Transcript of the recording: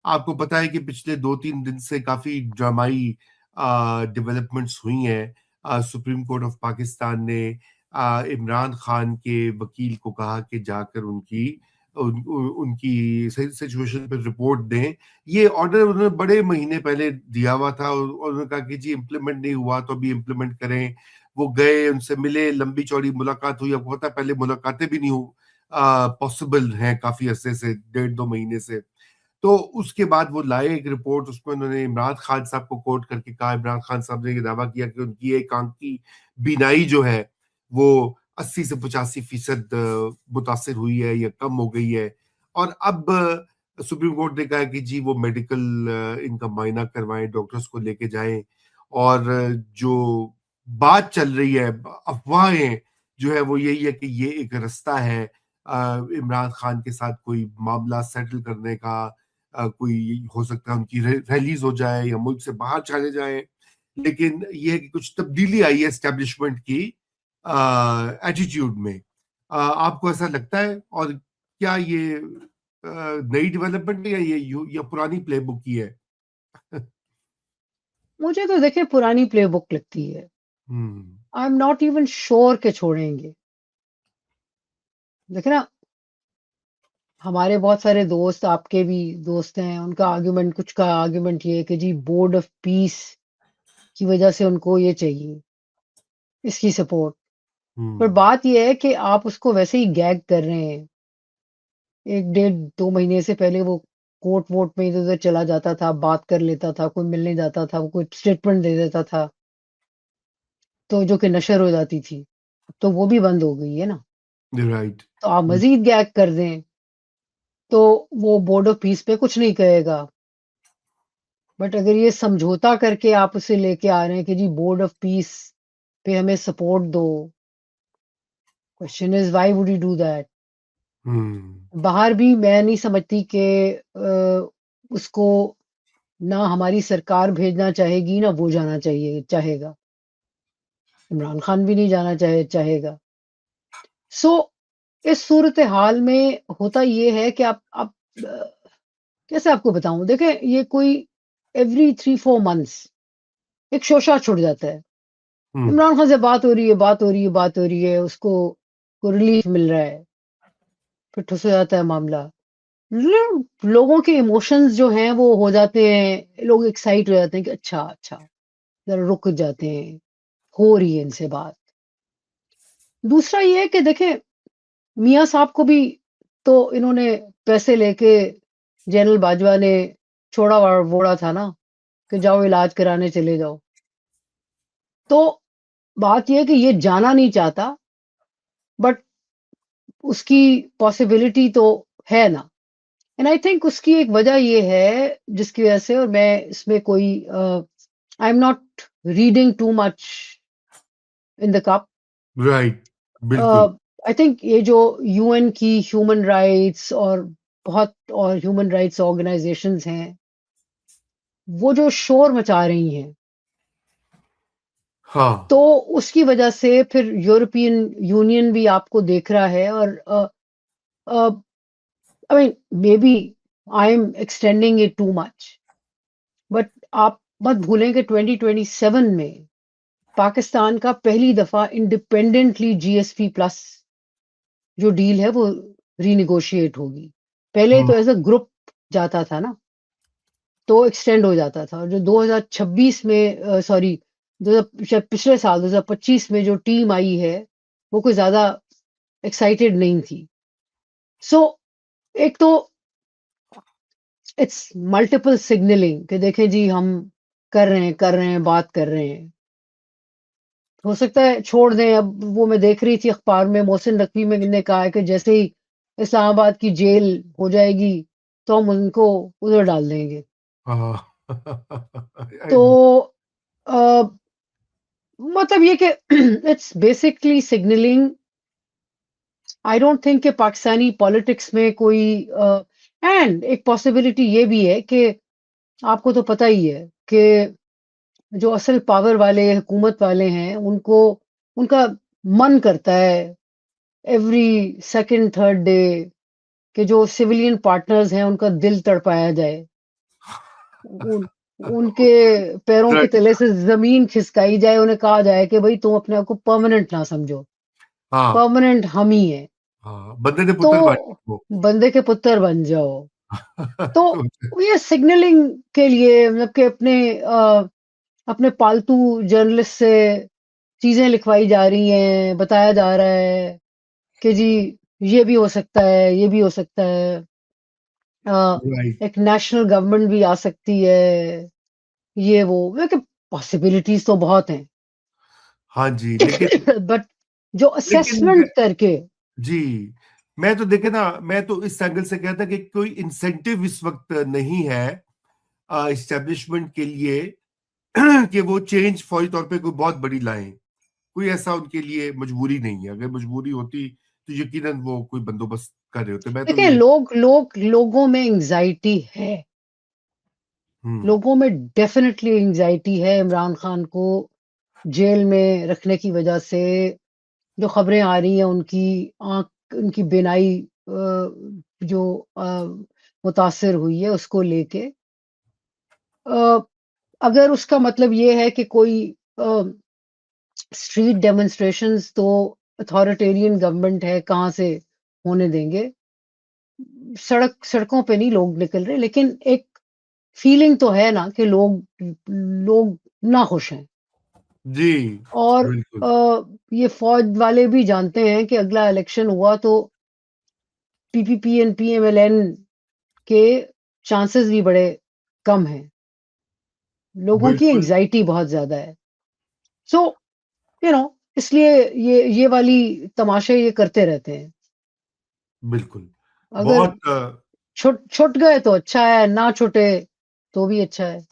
आपको पता है कि पिछले 2-3 दिन से काफ़ी ड्रामाई डेवलपमेंट्स हुई हैं। सुप्रीम कोर्ट ऑफ पाकिस्तान ने इमरान खान के वकील को कहा कि जाकर उनकी सिचुएशन पे रिपोर्ट दें। ये ऑर्डर उन्होंने बड़े महीने पहले दिया हुआ था और उन्होंने कहा कि जी इम्प्लीमेंट नहीं हुआ तो अभी इम्प्लीमेंट करें। वो गए, उनसे मिले, लंबी चौड़ी मुलाकात हुई। आपको पता है पहले मुलाकातें भी नहीं हो पॉसिबल हैं काफ़ी अरसे से, 1.5-2 महीने से। तो उसके बाद वो लाए एक रिपोर्ट, उसमें उन्होंने इमरान खान साहब को कोट करके कहा, इमरान खान साहब ने ये दावा किया कि उनकी एक आंख की बीनाई जो है वो 80 से 85% मुतासिर हुई है या कम हो गई है। और अब सुप्रीम कोर्ट ने कहा कि जी वो मेडिकल इनका मायना करवाएं, डॉक्टर्स को लेके जाएं। और जो बात चल रही है, अफवाहें जो है वो यही है कि ये एक रास्ता है इमरान खान के साथ कोई मामला सेटल करने का। कोई हो सकता है उनकी रैलीज हो जाए या मुल्क से बाहर चले जाए। लेकिन ये है कि कुछ तब्दीली आई है एस्टेब्लिशमेंट की एटीट्यूड में। आपको ऐसा लगता है? और क्या ये नई डेवलपमेंट है या या पुरानी प्लेबुक की है? मुझे तो देखिए पुरानी प्लेबुक लगती है। Hmm. I am not even sure के छोड़ेंगे। देखिए ना, हमारे बहुत सारे दोस्त, आपके भी दोस्त हैं, उनका आर्गुमेंट, कुछ का आर्गुमेंट ये है कि जी बोर्ड ऑफ पीस की वजह से उनको ये चाहिए, इसकी सपोर्ट। पर हम्म। बात ये है कि आप उसको वैसे ही गैग कर रहे हैं। 1 डेढ़ 2 महीने से पहले वो कोर्ट वोट में इधर-उधर चला जाता था, बात कर लेता था, कोई मिलने जाता था, वो कोई स्टेटमेंट दे देता था, तो जो कि नशर हो जाती थी। अब तो वो भी बंद हो गई है ना। राइट। तो आप मज़ीद गैग कर दें, तो वो बोर्ड ऑफ पीस पे कुछ नहीं कहेगा। बट अगर ये समझौता करके आप उसे लेके आ रहे हैं कि जी बोर्ड ऑफ पीस पे हमें सपोर्ट दो, question is why would you do that? Hmm. बाहर भी मैं नहीं समझती कि उसको ना हमारी सरकार भेजना चाहेगी, ना वो जाना चाहेगा। इमरान खान भी नहीं जाना चाहेगा। सो इस सूरत-ए-हाल में होता ये है कि आप कैसे आपको बताऊँ? देखिए, ये कोई एवरी 3-4 मंथ्स एक शोशा छुड़ जाता है। हम्म। इमरान खान से बात हो रही है, बात हो रही है, बात हो रही है, उसको को रिलीफ मिल रहा है, फिर ठुस हो जाता है मामला। लोगों के इमोशंस जो हैं वो हो जाते हैं, लोग एक्साइट हो जाते हैं कि अच्छा, अच्छा, ज़रा रुक जाते हैं, हो रही है इनसे बात। दूसरा ये है कि देखें, मियाँ साहब को भी तो इन्होंने पैसे लेके जनरल बाजवा ने छोड़ा-वोड़ा था ना, कि जाओ इलाज कराने चले जाओ। तो बात ये है कि ये जाना नहीं चाहता, बट उसकी पॉसिबिलिटी तो है ना। एंड आई थिंक उसकी एक वजह ये है, जिसकी वजह से, और मैं इसमें कोई I am not reading too much in the cup. Right. बिल्कुल। आई थिंक ये जो यूएन की ह्यूमन राइट्स और बहुत और ह्यूमन राइट्स ऑर्गेनाइजेशंस हैं, वो जो शोर मचा रही हैं, हाँ। तो उसकी वजह से फिर यूरोपियन यूनियन भी आपको देख रहा है। और I mean maybe I am extending it too much, but आप मत भूलें कि 2027 में पाकिस्तान का पहली दफा इंडिपेंडेंटली जीएसपी प्लस जो डील है वो रीनिगोशिएट होगी। पहले हम्म। तो एज अ ग्रुप जाता था ना, तो एक्सटेंड हो जाता था। और जो 2026 में सॉरी, शायद पिछले साल 2025 में जो टीम आई है, वो कोई ज्यादा एक्साइटेड नहीं थी। सो एक तो इट्स मल्टीपल सिग्नलिंग कि देखें जी हम कर रहे हैं, बात कर रहे हैं। हो सकता है छोड़ दें। अब वो मैं देख रही थी अखबार में, मोहसिन नकवी में ने कहा है कि जैसे ही इस्लामाबाद की जेल हो जाएगी तो हम उनको उधर डाल देंगे। हाँ। तो अ, मतलब ये कि it's basically signalling. I don't think कि पाकिस्तानी पॉलिटिक्स में कोई एंड एक पॉसिबिलिटी ये भी है कि आपको तो पता ही है कि जो असल पावर वाले हुकूमत वाले हैं, उनको उनका मन करता है एवरी सेकंड थर्ड डे कि जो सिविलियन पार्टनर्स हैं उनका दिल तड़पाया जाए। उन उनके पैरों के राइट। तले से ज़मीन खिसकाई जाए, उन्हें कहा जाए कि भई तुम अपने आप को परमानेंट ना समझो, हाँ, परमानेंट हम ही हैं, हाँ, बंदे ने तो पुत्र बाँटे वो। बंदे के पुत्र बन जाओ। तो तो ये सिग्नलिंग के लिए मतलब कि अपने पालतू जर्नलिस्ट से चीज़ें लिखवाई जा रही हैं, बताया जा रहा है कि जी ये भी हो सकता है, ये भी हो सकता है। अ, राइट। एक नेशनल गवर्नमेंट भी आ सकती है, ये वो मतलब पॉसिबिलिटीज़ तो बहुत हैं। हाँ जी, लेकिन बट जो लेकिन असेसमेंट करके जी, मैं तो देखे ना, मैं तो इस एंगल से कहता कि कोई इंसेंटिव इस वक्त नहीं है एस्टेब्लिशमेंट के लिए कि वो चेंज फौरी तौर पे कोई बहुत बड़ी लाएं। कोई ऐसा उनके लिए मजबूरी नहीं है। अगर मजबूरी होती तो यकीनन वो कोई बंदोबस्त कर रहे होते। मैं तो देखिए ये लोगों में एंग्ज़ायटी है। हम्म। लोगों में डेफ़िनेटली एंग्ज़ायटी है इमरान खान को जेल में रखने की वजह से। जो खबरें आ रही हैं उनकी बीनाई जो मुतासिर हुई है उसको लेके। अ, अगर उसका मतलब ये है कि कोई अ, स्ट्रीट डेमोन्स्ट्रेशंस तो अथॉरिटेरियन गवर्नमेंट है, कहाँ से होने देंगे? सड़कों पे नहीं लोग निकल रहे, लेकिन एक फीलिंग तो है ना कि लोग नाखुश हैं। जी, और बिल्कुल, ये फ़ौज वाले भी जानते हैं कि अगला इलेक्शन हुआ तो पीपीपी एंड पीएमएलएन के चांसेस भी बड़े कम हैं। लोगों की बिल्कुल, एंग्ज़ायटी बहुत ज़्यादा है। सो यू नो इसलिए ये वाली तमाशे ये करते रहते हैं। बिल्कुल। अगर बहुत छुट छुट गए तो अच्छा है, ना छुटे तो भी अच्छा है।